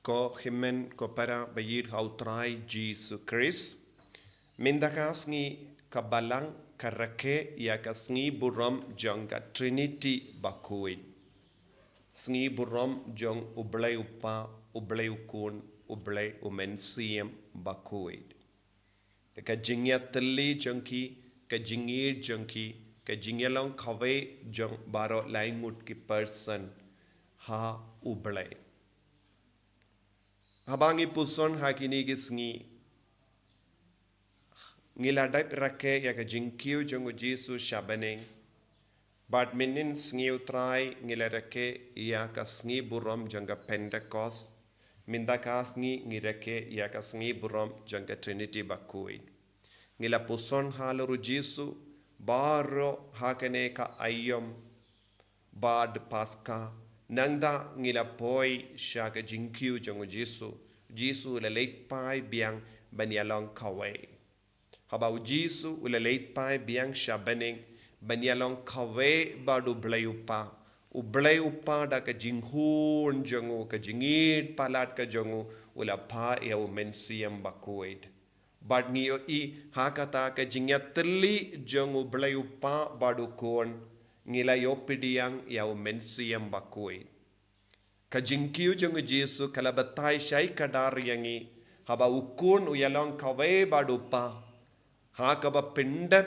ko himen ko para bayid hautrai Jesus Christ mindakasngi kabalang karake yakasngi buram jonga Trinity Bakhuid sngi buram jong ublay upa ublay ukun ublay umensiem Bakhuid ka jingyatli jongki ka jingir jongki ka jingyalong khawe jong baro laingut ki person ha ublay habangi puson hakini gisngi ngiladai rake ya ka jingkiu jongu Jesus shabaneng badminin Sngewtynnat ngilarake ya ka sngi buram jonga Pentecost mindakasngi ngirake ya ka sngi buram jonga Trinity Bakhuid ngila puson Halor Jesus baro hakane ka ayom bad paska nangda ngila poi shaka jingkiu jongu Jesus la late pai biang banyalong kawe habau Jesus ula late pai biang shabaning banyalong kawe badu ublay upa da ka jinghun jongu ka jingit palat ka jongu ula pa ya umensiam Bakhuid bad ngiyo I hakata ka jingyatli jongu ublay upa badu kon ngila yopidiang ya umensiam Bakhuid ka jingkiu jongu Jesus kalabatai shai kadar yangi haba ukun uyalong kawe badu pa hakaba pindap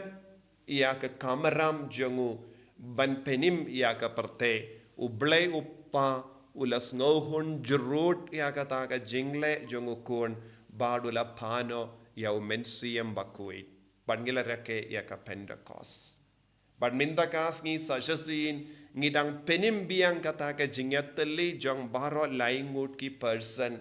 ya ka kamaram jongu ban penim ya ka parte ublay uppa ulas ngohun jurut ya ka ta ka jingle jongu kun badula pano ya umensiam Bakhuid bangila rake ya ka Pentecost bad mindakas ngi sajasin ngidang penim biang kata ka jingyatli jong baro laingut ki person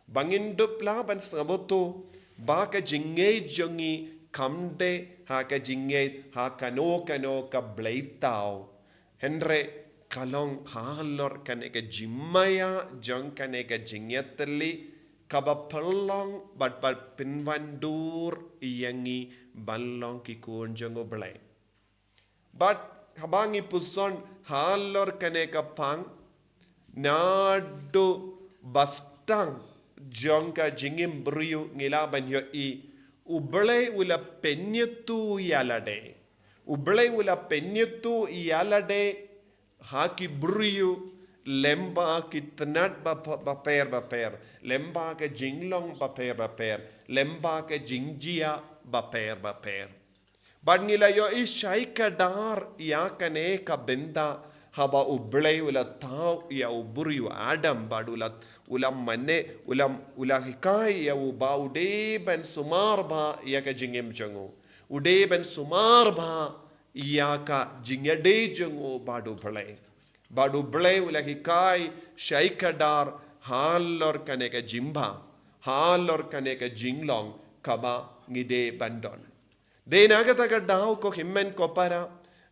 bangindup la ban saboto ba ka jingay jongi kamde ha ka jingay ha kano ka blaitao henre kalong Halor kane ka jimmaya jong kane ka jingyatli kaba pelong bat pinwandur iyangi balong ki kun jongo blay but habangi puson Halor kane ka pang nadu bastang jong ka jingim briu ngilaban yo I ublay ula penyetu yalade haki briu lemba ki tnat baper lemba ka jinglong baper lemba ka jingjia baper bad ngila yo I shai kadar ya kane ka benda haba ublay ula tau ya uburiu adam badula ula mane ula hikai ya uba ude ben sumar ba ya ka jingem jongo ude ben sumar ba ya ka jingade jongo badu blay ula hikai shai kadar Halor kane ka jimba Halor kane ka jinglong kaba ngide bandon denagata ka daw ko himmen ko para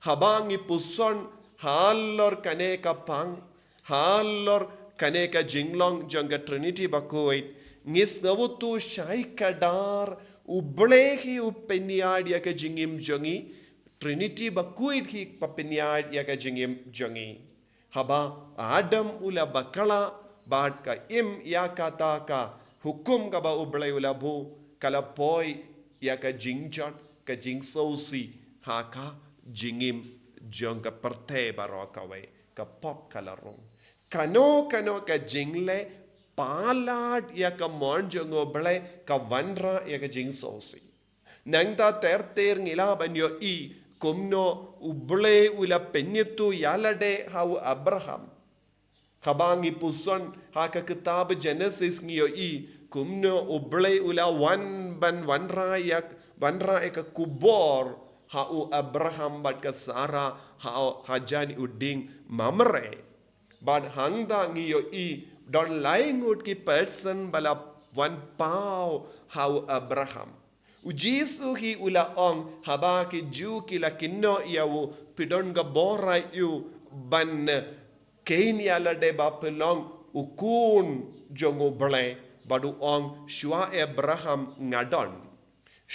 habangi puson Halor kane ka pang Halor kane ka jinglong jonga Trinity Bakhuid ngis ngabutu shai kadar ublehi upeniad ya ka jingim jongi Trinity Bakhuid hi papeniad ya ka jingim jongi haba Adam ula bakala bad ka im ya kata ka hukum ka ba ublay ula bu kala poi ya ka jingjon ka jingsosi haka jingim jonga parte baro kawe ka pop kalarong kano ka jingle palad ya ka mon jongo blay ka vanra ya ka jingsosi nangda ter ngila banyo I kumno ublay ula penyetu yalade hau Abraham kabangi puson haka kitab Genesis ngiyo I kumno ublay ula vanra ka kubor hau Abraham bad ka Sarah hau hajani uding mamre bad hangda ngiyo I don laingut ki person bala wan pau hau Abraham ujisu hi ula ong haba ki ju ki la kinno yawu pidon ga bora yu ban kein yala de ba pelong ukun jongo blay badu ong shua Abraham ngadon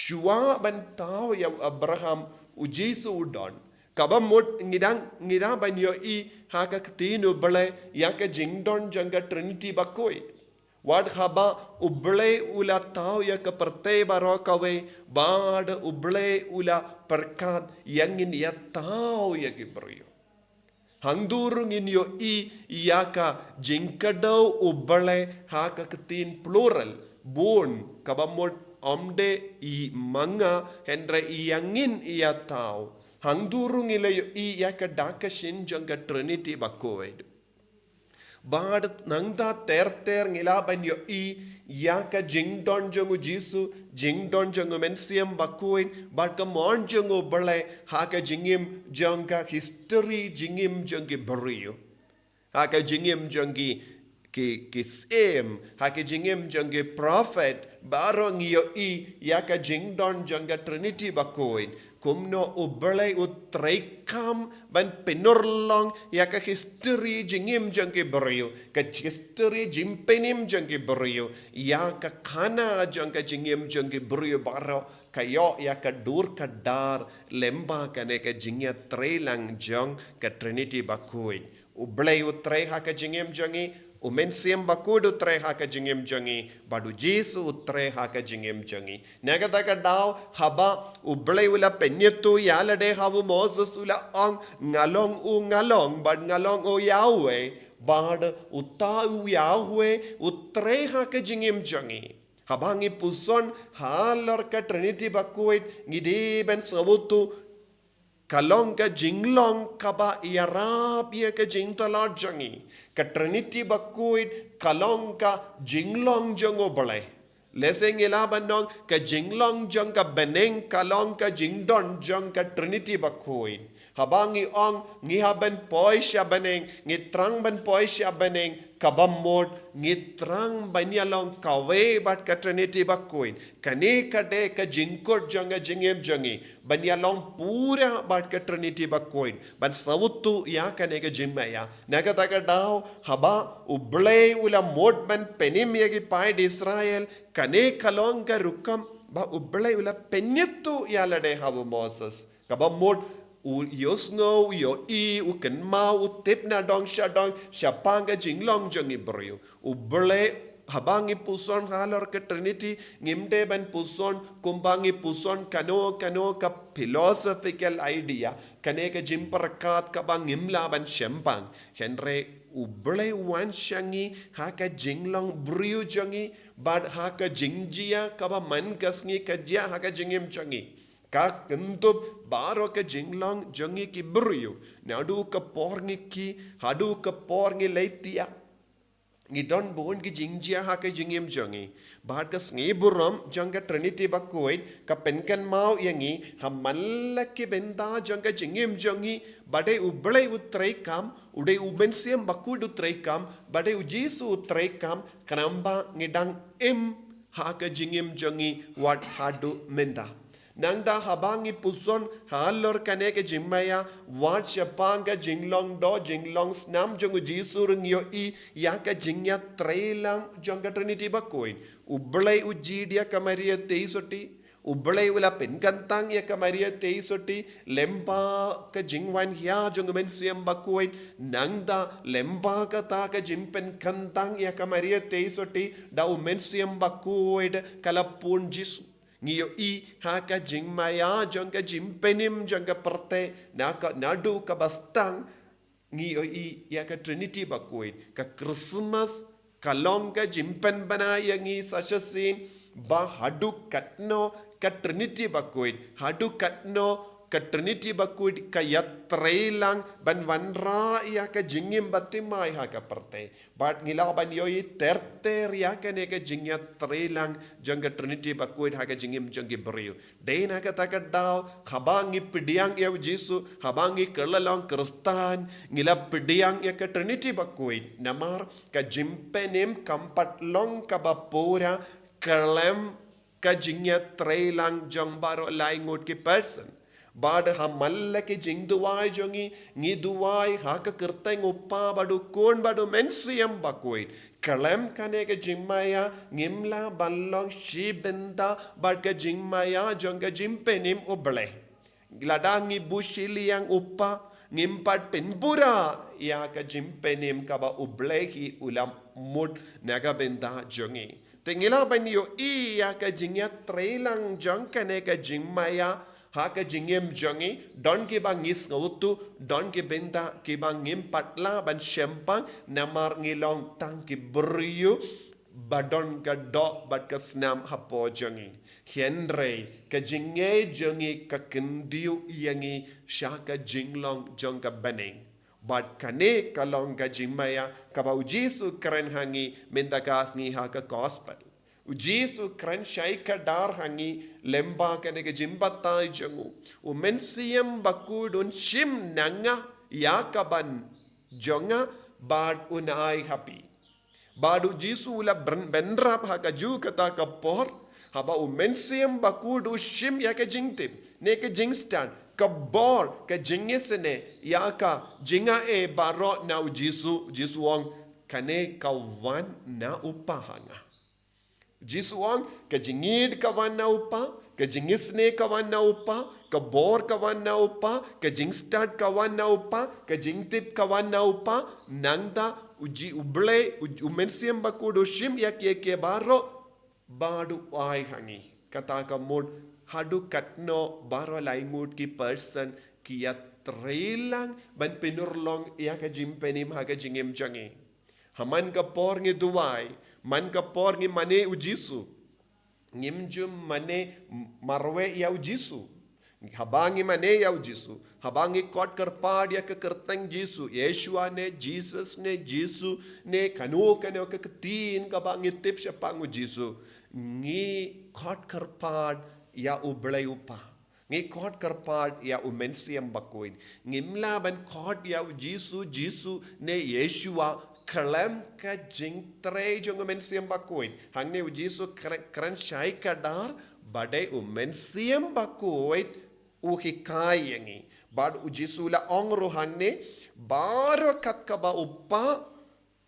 shua ban tau yaw Abraham ujisu udon kabamot ngidang banyo I haka ktino blay yaka jingdon janga Trinity Bakhuid Wad haba uble ula tau ya ke perte barokawe bad uble ula perkat yangin ya tau ya ke brio. Hangdurung in yo yaka jinkadau ubale haka ketin plural bon kabamot omde manga hendra yangin ya tau. Hangdurung ile yo yaka daka shin janga Trinity Bakhuid. Bad nangda ter ngilaban yo yaka jingdon jongu jisu jingdon jongu mensiam Bakhuid bad kamon jongu bale haka jingim jonga history jingim jongi brio haka jingim jongi ki sem haka jingim jongi prophet barong yo yaka jingdon jonga Trinity Bakhuid kumno ubale utreikam ban penurlong yaka history jingim jangke brio ka history jimpenim jangke brio yaka kana jangka jingim jangke brio baro kayo yaka dur kadar lemba kane ka jingya trelang jang ka Trinity Bakhuid ubale utre haka jingim jangi Umensiam Bakhuid utre haka jingim jangi badu Jesu utre haka jingim jangi nagataka daw haba ublay ula penyetu yalade havu Moses ula ang ngalong bad ngalong o Yahweh bad utau Yahweh utre haka jingim jangi habangi puson Halor ka Trinity Bakhuid ngidi ben sabutu kalong ka jinglong kaba yarap ya ka jingtala jangi ka Trinity Bakhuid kalong ka jinglong jango balay leseng ilaban nong ka jinglong jang ka beneng kalong ka jingdon jang ka Trinity Bakhuid habangi ong ngihaban poy siya beneng ngitrang ban poy siya beneng kabamod ngitrang banyalong kawe bat ka Trinity Bakhuid kani kade ka jingkot janga jingem jangi banyalong pura bat ka Trinity Bakhuid ban sawutu ya kane ka jimmaya nagataka daw haba ublay ula mod ban penim yagi paid Israel kane kalong ka rukam ba ublay ula penyetu yalade habu Moses kabamod Yosno yo uken mau utip na dong siapanga jinglong jangi brio ubele habangi puson Halor ke Trinity ngimde ban puson kumbangi puson kano ka philosophical idea kane ka jimperkat ka bang ngimla ban syempang henre ubele wan shangi haka jinglong brio jangi bad haka jingjia ka ba man kasngi kajia haka jingim jangi Kak kentup baro ke jinglong jangi ki brio nadu ke porngi ki hadu ke porngi leitia ngidon bon ki jingjia ha ke jingim jangi bahar ke Sngewtynnat janga Trinity Bakhuid ka penkan mau yangi hamalla ke benda janga jingim jangi bade ublay utreikam ude ubensiam Bakhuid utreikam bade ujisu utreikam kanamba ngidang ha ke jingim jangi wat hadu menda Nangda habangi puson Halor kane ke jimmaya wat syapanga jinglong snam jongu jisurung yo yaka jingya trailang jonga Trinity Bakhuid ublay ujidia kamaria teisoti ublay ula penkantang ya kamaria teisoti lemba ka jingwan ya jongu mensiam Bakhuid nangda lemba ka ta ka jimpen kantang ya kamaria teisoti da mensiam Bakhuid kalapun jisu Ngiyo haka jingmaya jangka jimpenim jangka perte nadu ka bastang ngiyo ya ka Trinity Bakhuid ka Christmas kalong ka jimpen bana yangi sasasin ba hadu katno ka Trinity Bakhuid hadu katno ka Trinity Bakhuid ka yatrelang ban wanra ya ka jingim batimay ha ka perte bat ngilaban yoy terter ya ka ne ka jingya trelang jangga Trinity Bakhuid ha ka jingim jangi brio de na ka takadaw habangi pidiang ya Jesu habangi kelalong Kristan ngila pidiang ya ka Trinity Bakhuid namar ka jimpenim kampat long ka bapura kalem ka jingya trelang jang baro laingot ki person Bad hamalla ke jing duwai jongi ngi duwai haka kerteng uppa badu kon badu mensiam Bakhuid kalem kane ke jimmaya ngimla ballong shibenda bad ke jimmaya jonga jimpenim uble gladangi bushili yang uppa ngimpat penpura ya ka jimpenim ka ba ublehi ulam mud naga benda jongi tengila ban yo ya ka jingya trelang jong kane ka jingmaya ha ka jingem jongi don ki ba ngis ngutu don ki benda ki ba ngimpatla ban shempang namar ngilong tang ki beriu badon ka do bat ka snam hapo jongi Henry ka jingge jongi ka kendiu yangi shaka jinglong jong ka baning but kane kalong ka jingmaya ka ba ujisu kren hangi mendagas ni ha ka gospel ujisu kren shai ka dar hangi lemba ka ne ka jimbatai jongu u mensiam bakud un shim nanga ya ka ban jonga bad unai happy badu jisu ula benrap ha ka ju kata ka por haba u mensiam bakudu shim ya ka jingtip ne ka jingstan ka bor ka jingisene ya ka jinga e baro na u jisu wong kane ka wan na upahanga jisu wong ka jingid ka wan na upa ka jingisne ka wan na upa ka bor ka wan na upa ka jingstad ka wan na upa ka jingtip ka wan na upa nangda uji uble umensiam bakudu shim ya ke baro Badu ai hangi kata ka mod hadu katno baro laimut ki person ki ya trelang ban pinurlong ya ka jimpenim ha ka jingem jangi haman ka por ngi duwai man ka por ngi mane ujisu ngimjum mane marwe ya ujisu habangi mane ya ujisu habangi kot karpad ya ka kertang jisu yeshua ne jesus ne jisu ne kanu kane ka tin ka bangi tip sya pangu jisu ngi kot karpad ya ublay upa ngi kot karpad ya umensiam Bakhuid ngimla ban kot ya jisu ne yeshua kalam ka jingtre jong umensiam Bakhuid hangne jisu kran shai kadar badai umensiam Bakhuid uhikai yangi bad jisu la ongro hangne baro kat ka ba upa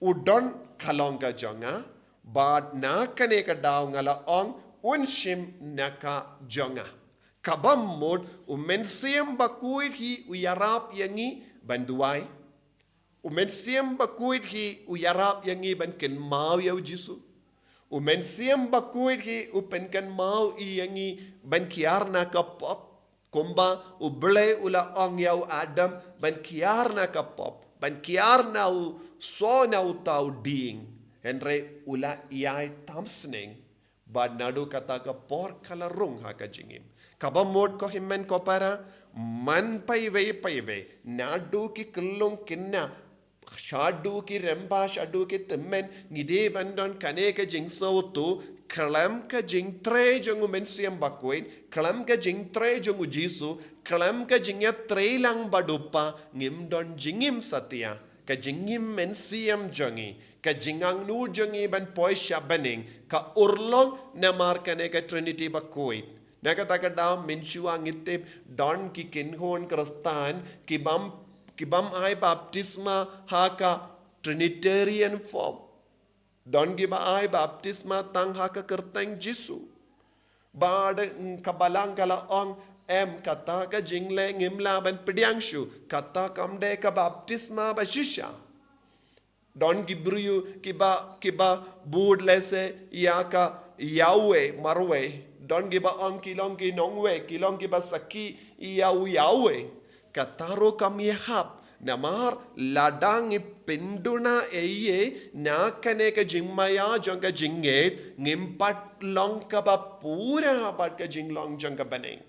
udon kalonga jonga Bad na kane ka daw ngala ong unshim naka jonga. Kabam mod umensiam Bakhuid hi uyarap yangi banduai. Umensiam Bakhuid hi uyarap yangi ban ken mau yaw jisu. Umensiam Bakhuid hi upen kan mau yangi ban kiar na ka pop. Kumba uble ula ong yaw Adam ban kiar na ka pop. Ban kiar na u so na u tau ding. Henry ula iai tamsning bad nadu kata ka por kalarung ha ka jingim kabamod ko himmen ko para man paive nadu ki kullung kinna shadu ki remba shadu ki temmen ngide bandon kane ka jingso tu kalam ka jingtre jongu mensiam Bakhuid kalam ka jingtre jongu jisu kalam ka jingya trelang badupa ngimdon jingim satya ka jingim mensiam jongi ka jingang nu jongi ban poi shabaning ka urlong na markane ka Trinity Bakhuid nakata ka daw minshua ngitip don ki kinhon kristan kibam ai baptisma ha ka Trinitarian form don ki ba ai baptisma tang ha ka kertang jisu bad kabalang kala ong kata ka jingle ngimla ban pidiangshu kata kamde ka baptisma ba shisha Don Gibriu kiba bud lese yaka yawe marwe don giba on kilong ki nongwe kilong kiba saki yawe kataro kami hap namar ladang penduna eye nakane ka jingmaya jongka jinget ngimpat long ka ba pura bat ka jinglong jongka baneng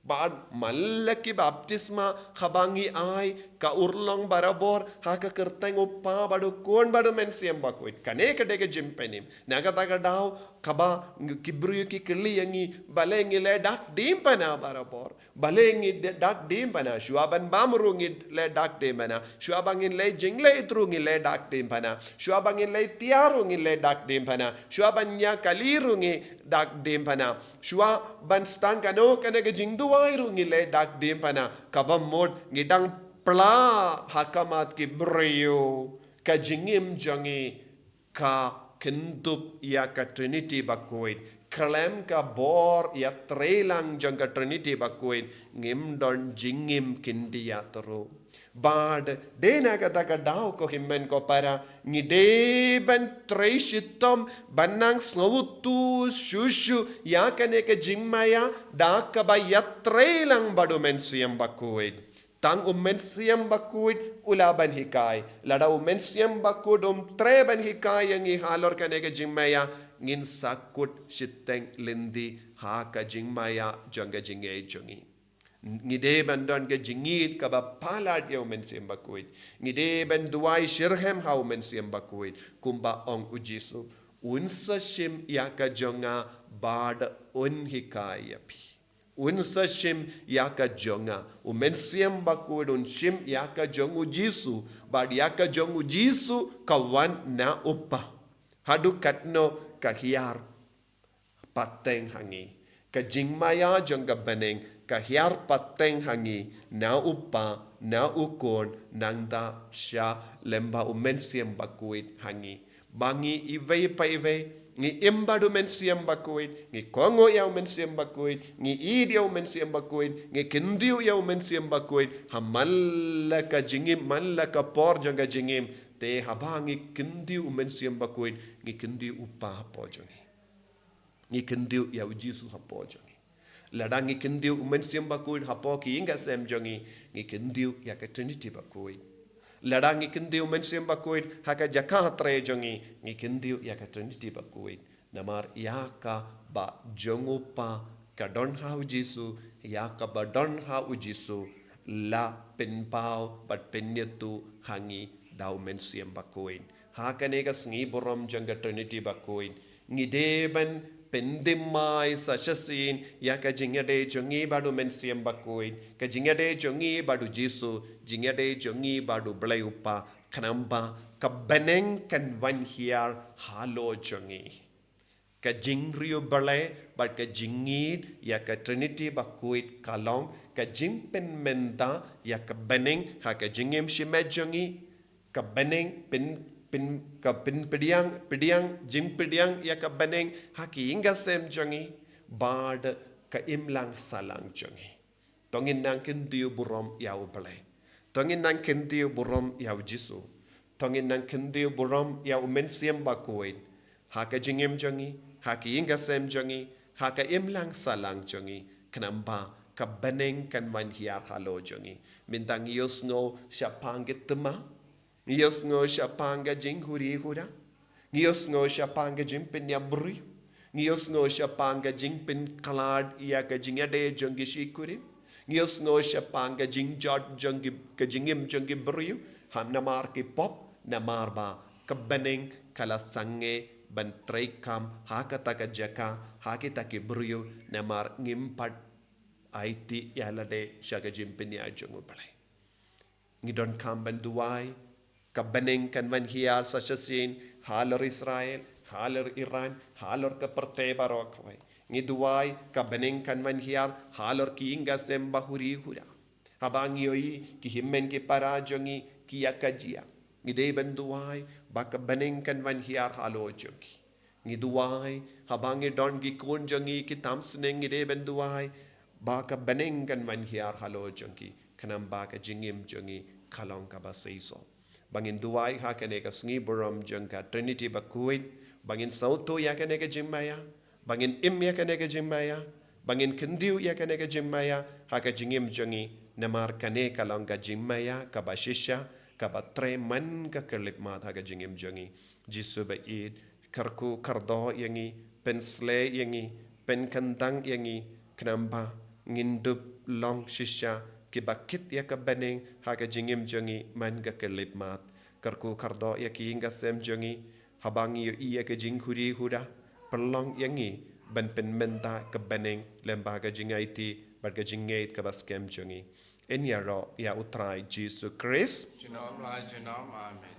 bad malaki baptisma khabangi ai ka urlong barabor ha ka kerteng uppa badu kon badu mensiam Bakhuid kane ka dege jimpenim naga taga daw kaba kibru ki kli yangi balengi le dak dim pana barabor balengi dak dim pana shuaban bamrungi le dak dim pana shuabangin le jingle itrungi le dak dim pana shuabangin le tiarungi le dak dim pana shuabanya kalirungi dak dim pana shua ban stang kano kane ka jingdu wairungi le dak dim pana kabam mod ngidang pla hakamat ki brio ka jingim jangi ka kendup ya ka Trinity Bakhuid kalam ka bor ya trelang jang ka Trinity Bakhuid ngim don jingim kindia toro Bad dena kata daw ko himmen ko para ngideben treisitom banang snowtu shushu yakane ke jingmaya da ka ba yatre lang badumen siyam Bakhuid. Tang siyam Bakhuid ulaban hikai. Lada siyam Bakhuid treben hikai yang i Halor kane ke jingmaya ngin sakut shiteng lindi ha ka jingmaya jonga jinge jongi. Ngide bandon ke jingit ka ba palad yaw siyam Bakhuid. Ngide ben duai shirhem hau siyam Bakhuid. Kumba ong ujisu. Unsa shim ya ka jonga bad hikai yapi. Unsa shim ya ka jonga. Siyam Bakhuid shim ya ka jong ujisu. Bad ya ka jong ujisu kawan na upa. Hadu katno kahiar pateng hangi. Ka jingmaya jonga beneng kahiar pateng hangi na upa na ukon nangda sya lemba siyam Bakhuid hangi. Bangi ive pa ive ngi imbadu siyam Bakhuid ngi kongo yaw siyam Bakhuid ngi id yaw siyam Bakhuid ngi kindiu yaw siyam Bakhuid hamalla ka jingim malla ka por jonga jingim te habangi kindiu siyam Bakhuid ngi kindiu upa po jongi. Ngi kindiu yaw jisu hapo jongi. Ladang ngi kindiu siyam Bakhuid hapo ki inga sem jongi ngi kindiu ya ka Trinity Bakhuid. Ladang ngi kindiu siyam Bakhuid haka jakatre jongi ngi kindiu ya ka Trinity Bakhuid. Namar ya ka ba jongupa ka don ha ujisu ya ka ba don ha ujisu la penpau bat penyetu hangi daw siyam Bakhuid. Haka nega sngi borom jonga Trinity Bakhuid. Ngi deben pendimai sasasin ya ka jingade jongi badu siyam Bakhuid ka jingade jongi badu jisu jingade jongi badu Balei upa kanamba ka beneng kan van hiar halo jongi ka jingriu Balei bad ka jingid ya ka Trinity Bakhuid kalong ka jingpen menta ya ka beneng ha ka jingem shime jongi ka beneng pediang jing pediang ya ka beneng haki inga sem jongi bad ka imlang salang jongi tongin nang kentiu burom yaw Balei tongin nang kentiu burom yaw jisu tongin nang kentiu burom yaw siyam Bakhuid haka jingem jongi haki inga sem jongi haka imlang salang jongi kenamba ka beneng kan man hiar halo jongi mintang yosngo syapangit tema Ngiyos ngo siya pangga jing huri-hura. Ngiyos ngo siya pangga jing pinyabri. Ngiyos ngo siya pangga jing pin kalad iya ka jing ade jongi shikuri. Ngiyos ngo siya pangga jing jot jongi ka jingim jongi bri. Ham namar ki pop namar ba kabeneng kala sange ban traikam hakata ka jaka hakita ki bri namar ngimpat IT yalade siya ka jing pinya jongu Balei. Ngidon kam ban duwai kabeneng kan van hiar sasasin Halor Israel, Halor Iran, Halor ka parteba rokwai. Ngiduai kabeneng kan van hiar Halor ki inga sem bahuri hura. Habang yoi ki himmen ki parajongi ki yakajia. Ngidei benduai ba kabeneng kan van hiar halo jongi. Ngiduai habang idon ki konjongi ki tamsneng ngidei benduai ba kabeneng kan van hiar halo jongi. Kanam ba ka jingim jongi kalong ka ba seiso. Bangin duai ha kane ka sngi borom jengka Trinity Bakhuid bangin sauto ya kane ka jimmaya bangin im ya kane ka jimmaya bangin kendiu ya kane ka jimmaya ha ka jingim jongi namar kane ka long ka jimmaya ka bashisha ka batre man ka kerlip mat ha ka jingim jongi jisu ba id karku kardo yangi pensle yangi pen kandang yangi knamba ngindup long shisha kibakit ya ka beneng ha ka jingim jongi man ka kelip mat karku kardo ya ki inga sem jongi habangi yo iya ka jing huri hura perlong yangi ban pen menta ka beneng lemba ka jingaiti bad ka jingait ka baskem jongi en ya ro ya utrai Jesus Christ Amen.